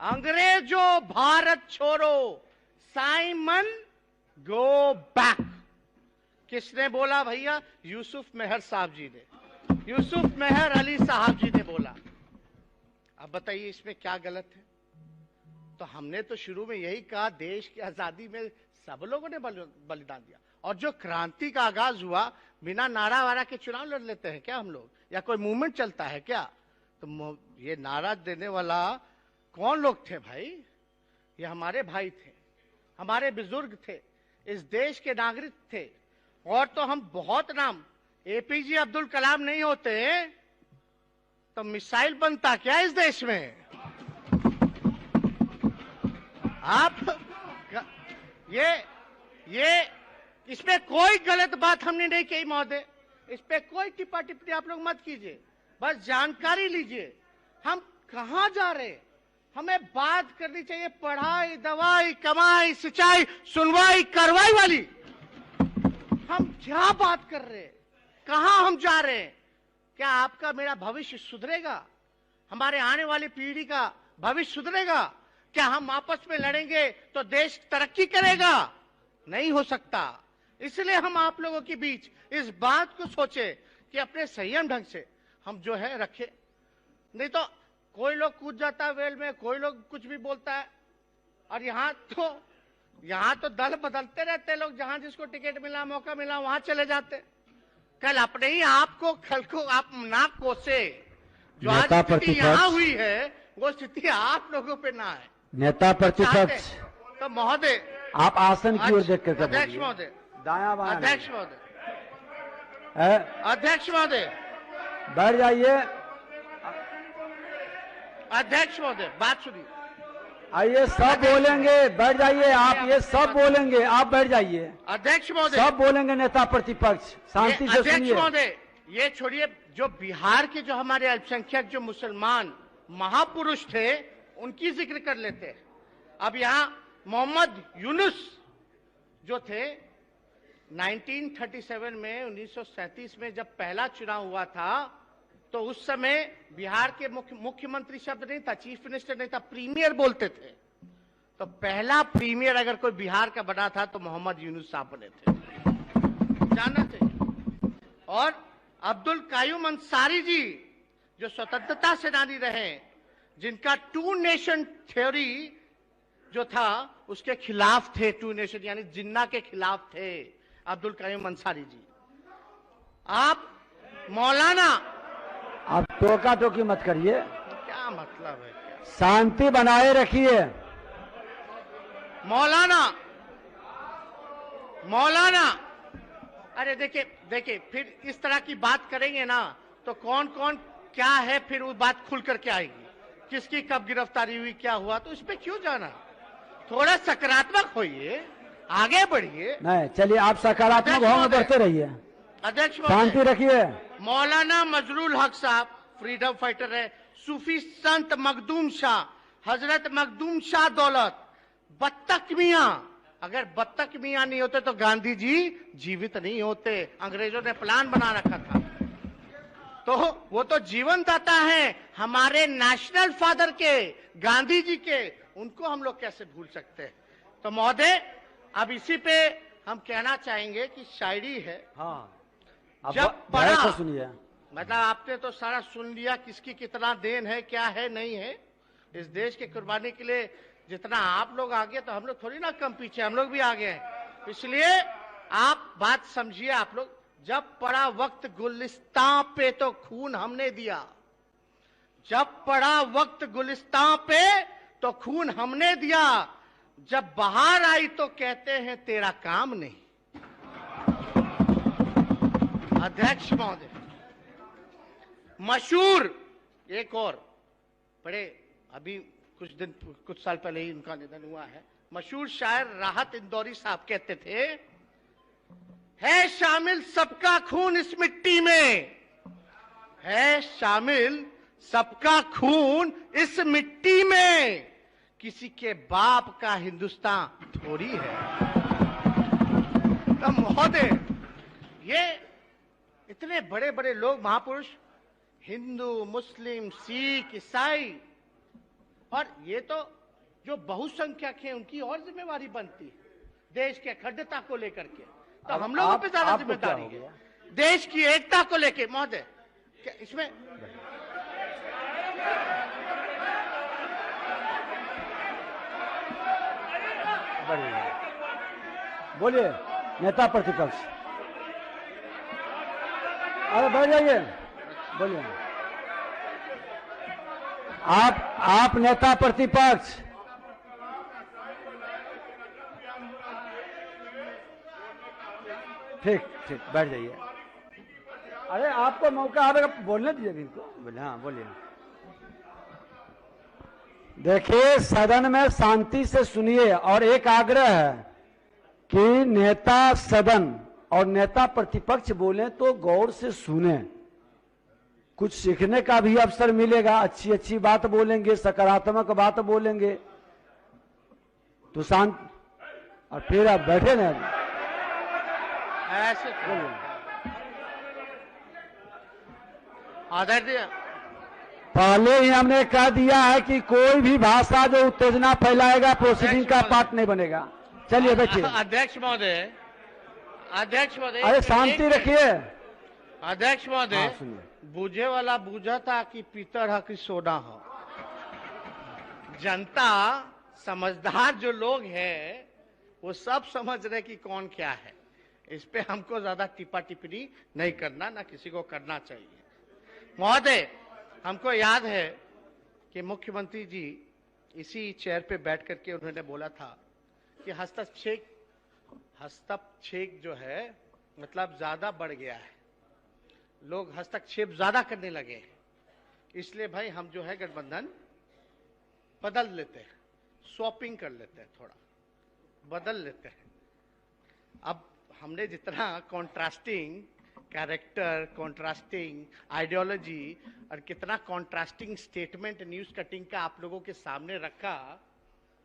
अंग्रेजों भारत छोड़ो, साइमन गो बैक। किसने बोला भैया? यूसुफ मेहर साहब जी ने, यूसुफ मेहर अली साहब जी ने बोला। अब बताइए इसमें क्या गलत है? तो हमने तो शुरू में यही कहा, देश की आजादी में सब लोगों ने बलिदान दिया। और जो क्रांति का आगाज हुआ, बिना नारा वारा के चुनाव लड़ लेते हैं क्या हम लोग, या कोई मूवमेंट चलता है क्या? तो ये नारा देने वाला कौन लोग थे भाई? ये हमारे भाई थे, हमारे बुजुर्ग थे, इस देश के नागरिक थे। और तो हम बहुत नाम, एपीजे अब्दुल कलाम नहीं होते तो मिसाइल बनता क्या इस देश में? आप ये इसमें कोई गलत बात हमने नहीं कही महोदय, इस पे कोई टिप्पा टिप्पणी आप लोग मत कीजिए, बस जानकारी लीजिए हम कहां जा रहे हैं। हमें बात करनी चाहिए पढ़ाई, दवाई, कमाई, सिंचाई, सुनवाई, कार्रवाई वाली। हम क्या बात कर रहे हैं? कहां हम जा रहे हैं? क्या आपका मेरा भविष्य सुधरेगा? हमारे आने वाली पीढ़ी का भविष्य सुधरेगा? क्या हम आपस में लड़ेंगे तो देश तरक्की करेगा? नहीं हो सकता। इसलिए हम आप लोगों के बीच इस बात को सोचे कि अपने संयम ढंग से हम जो है रखे। नहीं तो कोई लोग कूद जाता है वेल में, कोई लोग कुछ भी बोलता है। और यहाँ तो दल बदलते रहते हैं लोग, जहां जिसको टिकट मिला, मौका मिला, वहां चले जाते। कल अपने ही आपको कल को आप ना कोसे। जो आज स्थिति यहाँ हुई है वो स्थिति आप लोगों पे ना है। नेता प्रतिपक्ष तो महोदय आप आसन की ओर देख कर अध्यक्ष महोदय, दायां बायां अध्यक्ष महोदय, है। अध्यक्ष महोदय, बैठ जाइए। अध्यक्ष महोदय बात सुनिए। आइए सब बोलेंगे, बैठ जाइए आप। ये सब बोलेंगे, आप बैठ जाइए। अध्यक्ष महोदय सब बोलेंगे नेता प्रतिपक्ष, शांति से अध्यक्ष सुनिए। महोदय ये छोड़िए, जो बिहार के जो हमारे अल्पसंख्यक जो मुसलमान महापुरुष थे उनकी जिक्र कर लेते हैं। अब यहाँ मोहम्मद यूनुस जो थे 1937 में 1937 में जब पहला चुनाव हुआ था तो उस समय बिहार के मुख्यमंत्री शब्द नहीं था, चीफ मिनिस्टर नहीं था, प्रीमियर बोलते थे। तो पहला प्रीमियर अगर कोई बिहार का बना था तो मोहम्मद यूनुस साहब बने थे, जानना चाहिए। और अब्दुल कायूम अंसारी जी जो स्वतंत्रता सेनानी रहे, जिनका टू नेशन थ्योरी जो था उसके खिलाफ थे, टू नेशन यानी जिन्ना के खिलाफ थे अब्दुल कायूम अंसारी जी। आप मौलाना, आप टोका टोकी मत करिए, क्या मतलब है क्या? शांति बनाए रखिए। मौलाना अरे देखिए फिर इस तरह की बात करेंगे ना तो कौन कौन क्या है, फिर वो बात खुल करके आएगी, किसकी कब गिरफ्तारी हुई, क्या हुआ, तो इस पे क्यों जाना? थोड़ा सकारात्मक होइए, आगे बढ़िए। नहीं, चलिए आप सकारात्मक भाव में बढ़ते रहिए, अध्यक्ष शांति रखिए। मौलाना मजरुल हक साहब फ्रीडम फाइटर है, सूफी संत मखदूम शाह, हजरत मखदूम शाह दौलत, बत्तख मियां। अगर बत्तख मियां नहीं होते तो गांधी जी जीवित नहीं होते। अंग्रेजों ने प्लान बना रखा था। तो वो तो जीवन दाता है हमारे नेशनल फादर के, गांधी जी के, उनको हम लोग कैसे भूल सकते हैं? तो महोदय अब इसी पे हम कहना चाहेंगे कि शायरी है। हाँ, जब पढ़ा, सुनिए, मतलब आपने तो सारा सुन लिया, किसकी कितना देन है, क्या है, नहीं है। इस देश के कुर्बानी के लिए जितना आप लोग आगे, तो हम लोग थोड़ी ना कम पीछे, हम लोग भी आगे हैं। इसलिए आप बात समझिए। आप लोग, जब पड़ा वक्त गुलिस्तां पे तो खून हमने दिया, जब पड़ा वक्त गुलिस्तां पे तो खून हमने दिया, जब बाहर आई तो कहते हैं तेरा काम नहीं। अध्यक्ष महोदय, मशहूर एक और बड़े, अभी कुछ साल पहले ही उनका निधन हुआ है, मशहूर शायर राहत इंदौरी साहब कहते थे, है शामिल सबका खून इस मिट्टी में, है शामिल सबका खून इस मिट्टी में, किसी के बाप का हिंदुस्तान थोड़ी है। तो महोदय ये इतने बड़े बड़े लोग, महापुरुष, हिंदू, मुस्लिम, सिख, ईसाई, और ये तो जो बहुसंख्यक हैं उनकी और जिम्मेवारी बनती है। देश की अखंडता को लेकर के, तो अब हम लोगों पे ज्यादा आपको क्या जिम्मेदारी हो है। गया? देश की एकता को लेकर महोदय, क्या इसमें बढ़िया। बोलिए नेता प्रतिपक्ष। अरे बैठ जाइए, बोलिए। आप नेता प्रतिपक्ष। ठीक ठीक, बैठ जाइए। अरे आपको मौका आएगा, बोलने दीजिए इनको। बोले हाँ, बोलिए। देखिए, सदन में शांति से सुनिए, और एक आग्रह है कि नेता सदन और नेता प्रतिपक्ष बोले तो गौर से सुने, कुछ सीखने का भी अवसर मिलेगा। अच्छी अच्छी बात बोलेंगे, सकारात्मक बात बोलेंगे तो शांत, और फिर आप बैठे ना ऐसे आदरणीय, पहले ही हमने कह दिया है कि कोई भी भाषा जो उत्तेजना फैलाएगा प्रोसीडिंग का पार्ट नहीं बनेगा। चलिए बैठिए। अध्यक्ष महोदय, अध्यक्ष महोदय, अरे शांति रखिए। अध्यक्ष महोदय, हाँ, सुनिए। बूझे वाला बूझा था कि पीतर है कि सोना हो। जनता समझदार जो लोग हैं वो सब समझ रहे कि कौन क्या है। इस पे हमको ज्यादा टिप्पा टिप्पणी नहीं करना, ना किसी को करना चाहिए। महोदय, हमको याद है कि मुख्यमंत्री जी इसी चेयर पे बैठ करके उन्होंने बोला था कि हस्तक्षेप जो है मतलब ज्यादा बढ़ गया है, लोग हस्तक्षेप ज्यादा करने लगे हैं, इसलिए भाई हम जो है गठबंधन बदल लेते हैं, स्वैपिंग कर लेते हैं, थोड़ा बदल लेते हैं। अब हमने जितना कॉन्ट्रास्टिंग कैरेक्टर, कॉन्ट्रास्टिंग आइडियोलॉजी और कितना कॉन्ट्रास्टिंग स्टेटमेंट न्यूज कटिंग का आप लोगों के सामने रखा,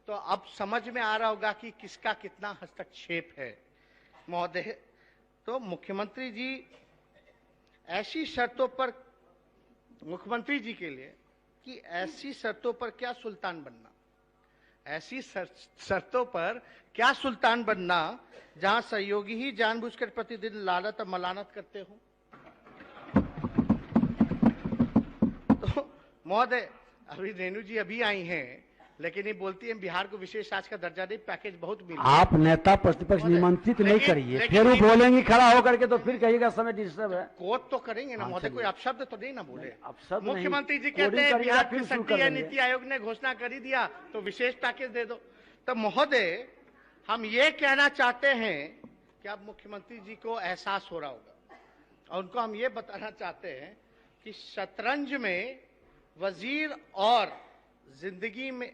तो अब समझ में आ रहा होगा कि किसका कितना हस्तक्षेप है। महोदय, तो मुख्यमंत्री जी ऐसी शर्तों पर, मुख्यमंत्री जी के लिए कि ऐसी शर्तों पर क्या सुल्तान बनना, ऐसी शर्तों पर क्या सुल्तान बनना जहां सहयोगी ही जानबूझकर प्रतिदिन लालत और मलानत करते हो। तो महोदय, अभी रेणु जी अभी आई हैं, लेकिन ये बोलती है बिहार को विशेष आज का दर्जा नहीं, पैकेज बहुत मिला। आप नेता प्रतिपक्ष निमंत्रित नहीं करिए, फिर वो बोलेंगी खड़ा होकर के, तो फिर कहिएगा समय डिस्टर्ब है। कोर्ट तो करेंगे ना महोदय, कोई अपशब्द तो नहीं ना बोले। अपशब्द नहीं, मुख्यमंत्री जी कहते कोडिंग हैं करिएगा, बिहार फिर की शुरू शक्ति कर है, देंगे। नीति आयोग ने घोषणा कर ही दिया तो विशेष पैकेज दे दो। तो महोदय, हम ये कहना चाहते हैं कि अब मुख्यमंत्री जी को एहसास हो रहा होगा, और उनको हम ये बताना चाहते हैं कि शतरंज में वजीर और जिंदगी में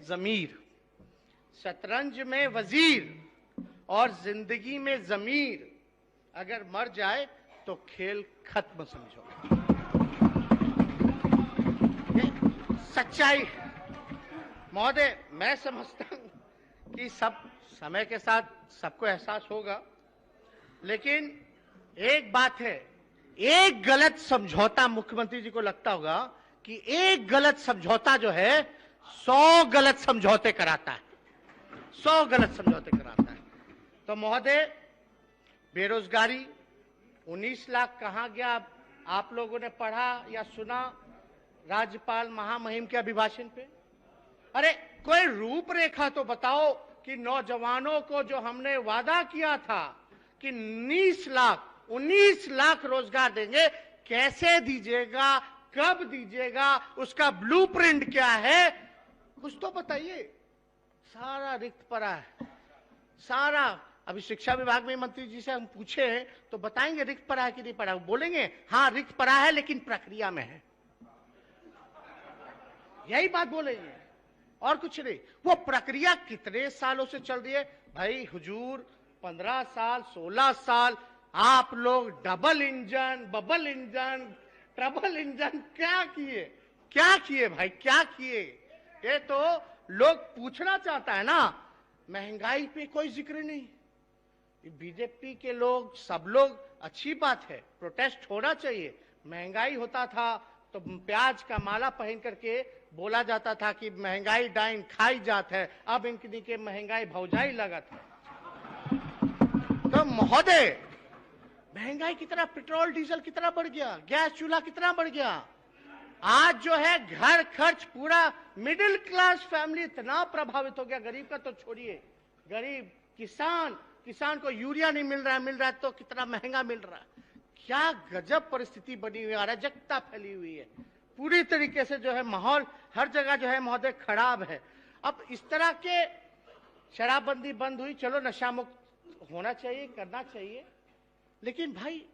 जमीर, शतरंज में वजीर और जिंदगी में जमीर अगर मर जाए तो खेल खत्म समझो। ये सच्चाई। महोदय, मैं समझता हूं कि सब समय के साथ सबको एहसास होगा, लेकिन एक बात है, एक गलत समझौता मुख्यमंत्री जी को लगता होगा कि एक गलत समझौता जो है 100 गलत समझौते कराता है, 100 गलत समझौते कराता है। तो महोदय, बेरोजगारी 19 लाख कहां गया? आप लोगों ने पढ़ा या सुना राज्यपाल महामहिम के अभिभाषण पे? अरे कोई रूपरेखा तो बताओ कि नौजवानों को जो हमने वादा किया था कि 19 लाख रोजगार देंगे, कैसे दीजिएगा, कब दीजिएगा, उसका ब्लूप्रिंट क्या है, कुछ तो बताइए। सारा रिक्त पड़ा है, सारा। अभी शिक्षा विभाग में मंत्री जी से हम पूछे तो बताएंगे रिक्त पड़ा है कि नहीं पड़ा, बोलेंगे हाँ रिक्त पड़ा है लेकिन प्रक्रिया में है, यही बात बोलेंगे और कुछ नहीं। वो प्रक्रिया कितने सालों से चल रही है भाई हुजूर, 15 साल 16 साल आप लोग double engine, bubble engine, trouble engine क्या किए भाई, क्या किए? ये तो लोग पूछना चाहता है ना। महंगाई पे कोई जिक्र नहीं, बीजेपी के लोग सब लोग, अच्छी बात है, प्रोटेस्ट होना चाहिए। महंगाई होता था तो प्याज का माला पहन करके बोला जाता था कि महंगाई डाइन खाई जात है, अब इनकी के महंगाई भौजाई लगा था। तो महोदय, महंगाई कितना, पेट्रोल डीजल कितना बढ़ गया, गैस चूल्हा कितना बढ़ गया। आज जो है घर खर्च पूरा मिडिल क्लास फैमिली इतना प्रभावित हो गया, गरीब का तो छोड़िए, गरीब किसान को यूरिया नहीं मिल रहा है तो कितना महंगा मिल रहा है। क्या गजब परिस्थिति बनी हुई है, अराजकता फैली हुई है, पूरी तरीके से जो है माहौल हर जगह जो है महोदय खराब है। अब इस तरह के शराबबंदी बंद हुई, चलो नशा मुक्त होना चाहिए, करना चाहिए, लेकिन भाई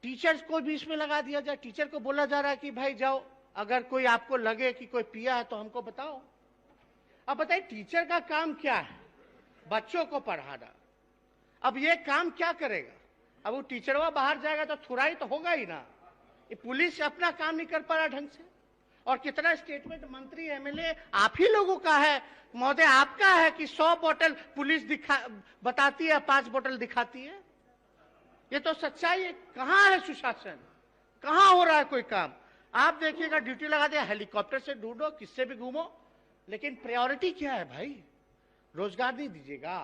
टीचर्स को भी इसमें लगा दिया जाए। टीचर को बोला जा रहा है कि भाई जाओ, अगर कोई आपको लगे कि कोई पिया है तो हमको बताओ। अब बताइए टीचर का काम क्या है, बच्चों को पढ़ाना। अब ये काम क्या करेगा, अब वो टीचर वह बाहर जाएगा तो थुराई तो होगा ही ना। ये पुलिस अपना काम नहीं कर पा रहा ढंग से, और कितना स्टेटमेंट मंत्री एमएलए आप ही लोगों का है महोदय, आपका है कि 100 बोतल पुलिस बताती है, 5 बोतल दिखाती है। ये तो सच्चाई है। कहां है सुशासन, कहां हो रहा है कोई काम। आप देखिएगा ड्यूटी लगा दिया, हेलीकॉप्टर से ढूंढो, किससे भी घूमो, लेकिन प्रायोरिटी क्या है भाई, रोजगार नहीं दीजिएगा।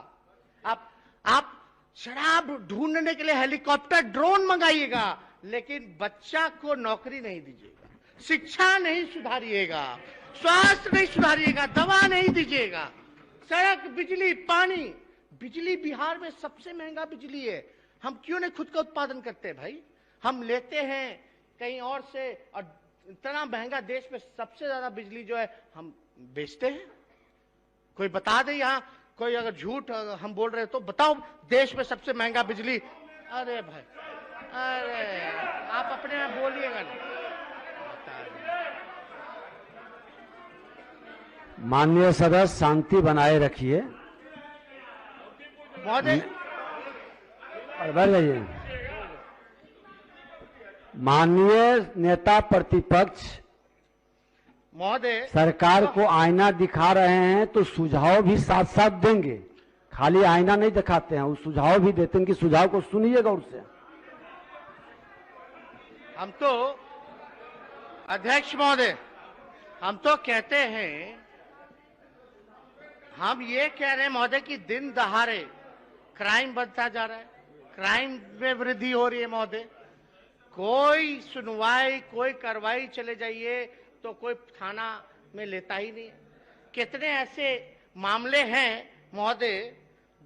आप शराब ढूंढने के लिए हेलीकॉप्टर ड्रोन मंगाइएगा, लेकिन बच्चा को नौकरी नहीं दीजिएगा, शिक्षा नहीं सुधारिएगा, स्वास्थ्य नहीं सुधारिएगा, दवा नहीं दीजिएगा, सड़क, बिजली, पानी। बिजली बिहार में सबसे महंगा बिजली है, हम क्यों नहीं खुद का उत्पादन करते भाई। हम लेते हैं कहीं और से, और इतना महंगा देश में सबसे ज्यादा बिजली जो है हम बेचते हैं। कोई बता दे, यहाँ कोई अगर झूठ हम बोल रहे तो बताओ, देश में सबसे महंगा बिजली। अरे भाई, अरे आप अपने आप बोलिएगा ना। माननीय सदस्य शांति बनाए रखिए। महोदय बढ़ जाइए। माननीय नेता प्रतिपक्ष महोदय, सरकार को आईना दिखा रहे हैं तो सुझाव भी साथ साथ देंगे, खाली आईना नहीं दिखाते हैं, वो सुझाव भी देते हैं कि सुझाव को सुनिएगा उससे। हम तो अध्यक्ष महोदय, हम तो कहते हैं, हम ये कह रहे हैं महोदय कि दिन दहाड़े क्राइम बढ़ता जा रहा है, क्राइम में वृद्धि हो रही है महोदय। कोई सुनवाई, कोई कार्रवाई चले जाइए तो कोई थाना में लेता ही नहीं। कितने ऐसे मामले हैं महोदय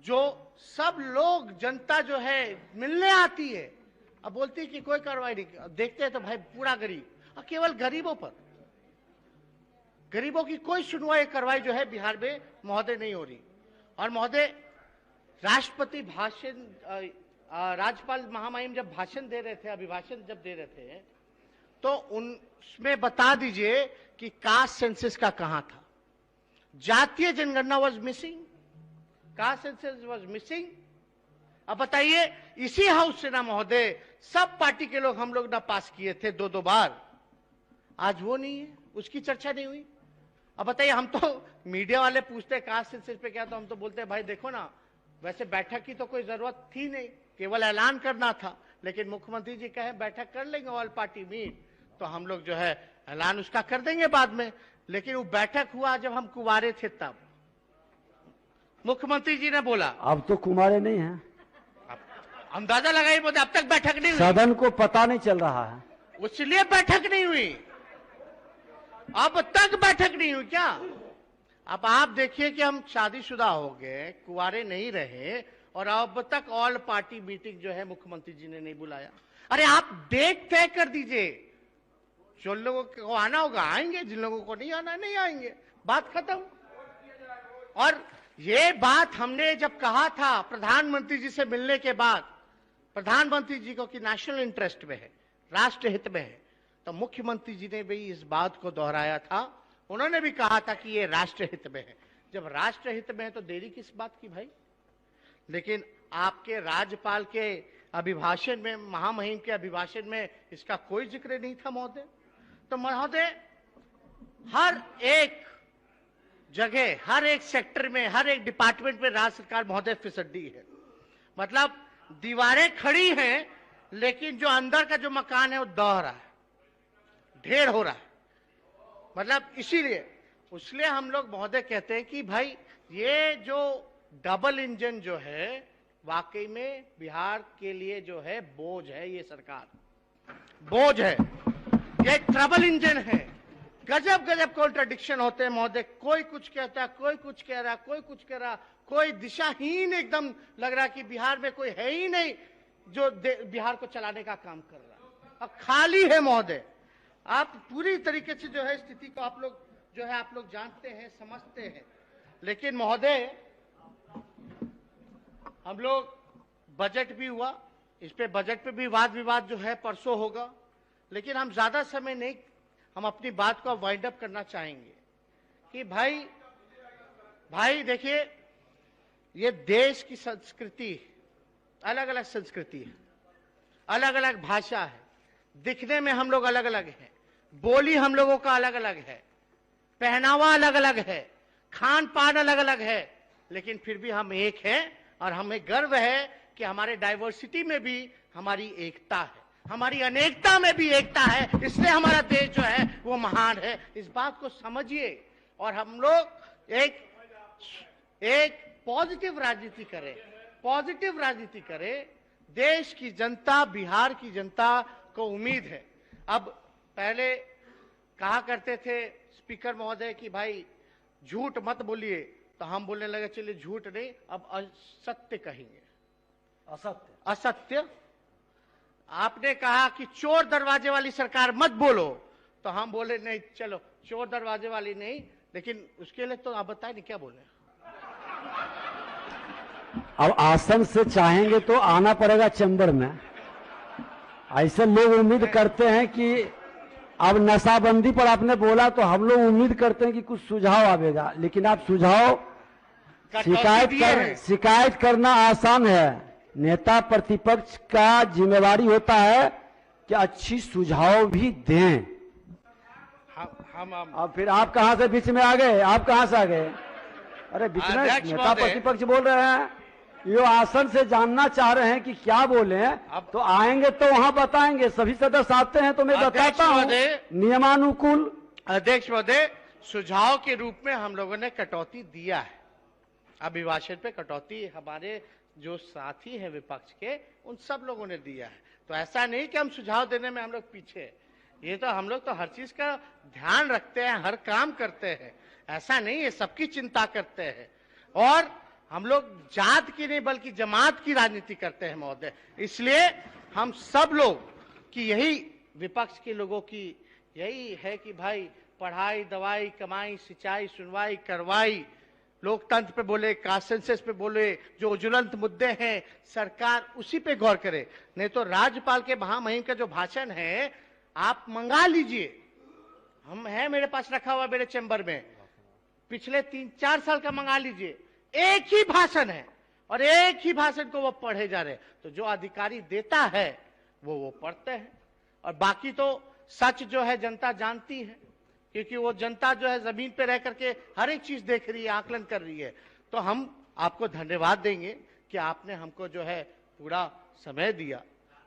जो सब लोग, जनता जो है मिलने आती है, अब बोलती है कि कोई कार्रवाई नहीं, देखते हैं तो भाई पूरा गरीब, और केवल गरीबों पर, गरीबों की कोई सुनवाई कार्रवाई जो है बिहार में महोदय नहीं हो रही। और महोदय, राष्ट्रपति भाषण, राज्यपाल महामहिम जब भाषण दे रहे थे, अभिभाषण जब दे रहे थे, तो उसमें बता दीजिए कि कास्ट सेंसस का कहां था, जातीय जनगणना was missing, caste census was missing. अब बताइए, इसी हाउस से ना महोदय सब पार्टी के लोग, हम लोग ना पास किए थे 2-2 बार, आज वो नहीं है, उसकी चर्चा नहीं हुई। अब बताइए, हम तो मीडिया वाले पूछते हैं कास्ट सेंसस पे क्या, तो हम तो बोलते हैं भाई देखो ना, वैसे बैठक की तो कोई जरूरत थी नहीं, केवल ऐलान करना था, लेकिन मुख्यमंत्री जी कहे बैठक कर लेंगे ऑल पार्टी मीट, तो हम लोग जो है ऐलान उसका कर देंगे बाद में। लेकिन वो बैठक हुआ जब हम कुंवारे थे, तब मुख्यमंत्री जी ने बोला, अब तो कुमारे नहीं हैं, अंदाजा लगाइए, बोलते अब तक बैठक नहीं हुई, सदन को पता नहीं चल रहा है, इसलिए बैठक नहीं हुई, अब तक बैठक नहीं हुई क्या। अब आप देखिए कि हम शादीशुदा हो गए, कुंवारे नहीं रहे, और अब तक ऑल पार्टी मीटिंग जो है मुख्यमंत्री जी ने नहीं बुलाया। अरे आप डेट तय कर दीजिए, जो लोगों को आना होगा आएंगे, जिन लोगों को नहीं आना नहीं आएंगे, बात खत्म। और ये बात हमने जब कहा था प्रधानमंत्री जी से मिलने के बाद, प्रधानमंत्री जी को कि नेशनल इंटरेस्ट में है, राष्ट्र हित में है, तो मुख्यमंत्री जी ने भी इस बात को दोहराया था, उन्होंने भी कहा था कि ये राष्ट्र हित में है। जब राष्ट्र हित में है तो देरी किस बात की भाई। लेकिन आपके राज्यपाल के अभिभाषण में, महामहिम के अभिभाषण में इसका कोई जिक्र नहीं था महोदय। तो महोदय, हर एक जगह, हर एक सेक्टर में, हर एक डिपार्टमेंट में राज्य सरकार महोदय फिसड्डी है। मतलब दीवारें खड़ी हैं, लेकिन जो अंदर का जो मकान है वो दह रहा है, ढेर हो रहा है। मतलब इसलिए हम लोग महोदय कहते हैं कि भाई ये जो डबल इंजन जो है, वाकई में बिहार के लिए जो है बोझ है, ये सरकार बोझ है, ये ट्रबल इंजन है। गजब गजब कॉन्ट्रडिक्शन होते हैं महोदय, कोई कुछ कहता है, कोई कुछ कह रहा, कोई कुछ कह रहा, कोई दिशाहीन एकदम लग रहा कि बिहार में कोई है ही नहीं जो बिहार को चलाने का काम कर रहा, अब खाली है महोदय। आप पूरी तरीके से जो है स्थिति को आप लोग जो है आप लोग जानते हैं, समझते हैं। लेकिन महोदय हम लोग बजट भी हुआ, इस पे बजट पे भी वाद विवाद जो है परसों होगा, लेकिन हम ज्यादा समय नहीं, हम अपनी बात को वाइंड अप करना चाहेंगे कि भाई देखिए, ये देश की संस्कृति, अलग अलग संस्कृति है, अलग अलग भाषा है, दिखने में हम लोग अलग अलग हैं, बोली हम लोगों का अलग अलग है, पहनावा अलग अलग है, खान पान अलग अलग है, लेकिन फिर भी हम एक हैं और हमें गर्व है कि हमारे डाइवर्सिटी में भी हमारी एकता है, हमारी अनेकता में भी एकता है, इसलिए हमारा देश जो है वो महान है। इस बात को समझिए और हम लोग एक पॉजिटिव राजनीति करें, पॉजिटिव राजनीति करें। देश की जनता, बिहार की जनता को उम्मीद है। अब पहले कहा करते थे स्पीकर महोदय कि भाई झूठ मत बोलिए, तो हम बोलने लगे चलिए झूठ नहीं, अब असत्य कहेंगे। असत्य आपने कहा कि चोर दरवाजे वाली सरकार मत बोलो, तो हम बोले नहीं, चलो चोर दरवाजे वाली नहीं, लेकिन उसके लिए तो आप बताएं नहीं क्या बोले। अब आसन से चाहेंगे तो आना पड़ेगा चैम्बर में। ऐसे लोग उम्मीद करते हैं कि अब नशाबंदी पर आपने बोला तो हम लोग उम्मीद करते हैं कि कुछ सुझाव आवेगा, लेकिन आप सुझाव शिकायत करना आसान है, नेता प्रतिपक्ष का जिम्मेवारी होता है कि अच्छी सुझाव भी दें। अब फिर आप कहां से बीच में आ गए, आप कहां से आ गए? अरे बीच में नेता प्रतिपक्ष बोल रहे हैं, ये आसन से जानना चाह रहे हैं कि क्या बोले, तो आएंगे तो वहां बताएंगे। सभी सदस्य आते हैं तो मैं बताता हूं नियमानुकूल। अध्यक्ष महोदय, सुझाव के रूप में हम लोगों ने कटौती दिया है, अभिभाषण पे कटौती हमारे जो साथी हैं विपक्ष के उन सब लोगों ने दिया है। तो ऐसा नहीं कि हम सुझाव देने में हम लोग पीछे, ये तो हम लोग तो हर चीज का ध्यान रखते हैं, हर काम करते हैं, ऐसा नहीं है, सबकी चिंता करते हैं। और हम लोग जात की नहीं बल्कि जमात की राजनीति करते हैं महोदय, इसलिए हम सब लोग की यही, विपक्ष के लोगों की यही है कि भाई पढ़ाई, दवाई, कमाई, सिंचाई, सुनवाई, करवाई, लोकतंत्र पे बोले, कास्ट सेंसस पे बोले, जो ज्वलंत मुद्दे हैं सरकार उसी पे गौर करे। नहीं तो राज्यपाल के महामहिम का जो भाषण है आप मंगा लीजिए, हम है मेरे पास रखा हुआ मेरे चैम्बर में, पिछले 3-4 साल का मंगा लीजिए, एक ही भाषण है और एक ही भाषण को वो पढ़े जा रहे। तो जो अधिकारी देता है वो पढ़ते हैं, और बाकी तो सच जो है जनता जानती है, क्योंकि वो जनता जो है जमीन पे रह करके हर एक चीज देख रही है, आकलन कर रही है। तो हम आपको धन्यवाद देंगे कि आपने हमको जो है पूरा समय दिया,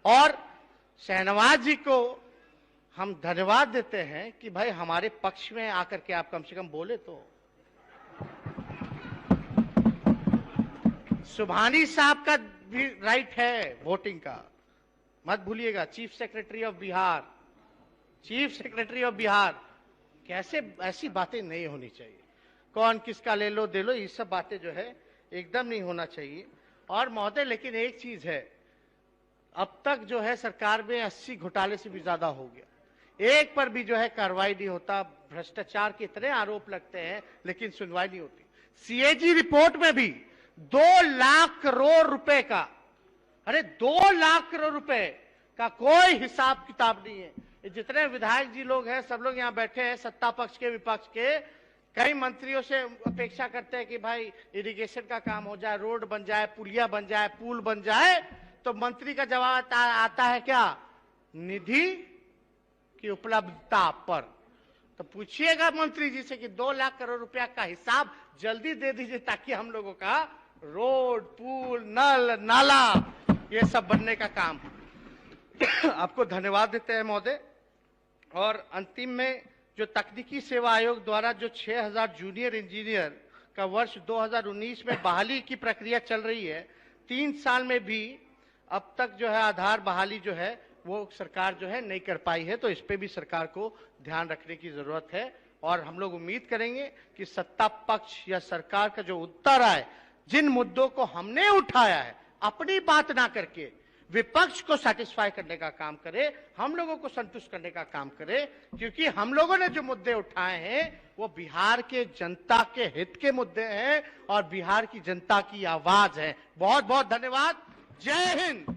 और शहनवाज जी को हम धन्यवाद देते हैं कि भाई हमारे पक्ष में आकर के आप कम से कम बोले। तो सुभानी साहब का भी राइट है वोटिंग का, मत भूलिएगा, चीफ सेक्रेटरी ऑफ बिहार, कैसे ऐसी बातें नहीं होनी चाहिए, कौन किसका ले लो दे लो, ये सब बातें जो है एकदम नहीं होना चाहिए। और महोदय लेकिन एक चीज है, अब तक जो है सरकार में 80 घोटाले से भी ज्यादा हो गया, एक पर भी जो है कार्रवाई नहीं होता, भ्रष्टाचार के इतने आरोप लगते हैं लेकिन सुनवाई नहीं होती। सीएजी रिपोर्ट में भी 2 लाख करोड़ रुपए का, अरे 2 लाख करोड़ रुपए का कोई हिसाब किताब नहीं है। जितने विधायक जी लोग हैं सब लोग यहाँ बैठे हैं, सत्ता पक्ष के विपक्ष के, कई मंत्रियों से अपेक्षा करते हैं कि भाई इरिगेशन का काम हो जाए, रोड बन जाए, पुलिया बन जाए, पुल बन जाए, तो मंत्री का जवाब आता है क्या, निधि की उपलब्धता पर। तो पूछिएगा मंत्री जी से कि 2 लाख करोड़ रुपया का हिसाब जल्दी दे दीजिए, ताकि हम लोगों का रोड, पुल, नल, नाला ये सब बनने का काम। आपको धन्यवाद देते हैं महोदय। और अंतिम में जो तकनीकी सेवा आयोग द्वारा जो 6000 जूनियर इंजीनियर का वर्ष 2019 में बहाली की प्रक्रिया चल रही है, 3 साल में भी अब तक जो है आधार बहाली जो है वो सरकार जो है नहीं कर पाई है। तो इस पे भी सरकार को ध्यान रखने की जरूरत है और हम लोग उम्मीद करेंगे कि सत्ता पक्ष या सरकार का जो उत्तर आए, जिन मुद्दों को हमने उठाया है, अपनी बात ना करके विपक्ष को सेटिस्फाई करने का काम करे, हम लोगों को संतुष्ट करने का काम करे, क्योंकि हम लोगों ने जो मुद्दे उठाए हैं वो बिहार के जनता के हित के मुद्दे हैं और बिहार की जनता की आवाज है। बहुत बहुत धन्यवाद। जय हिंद।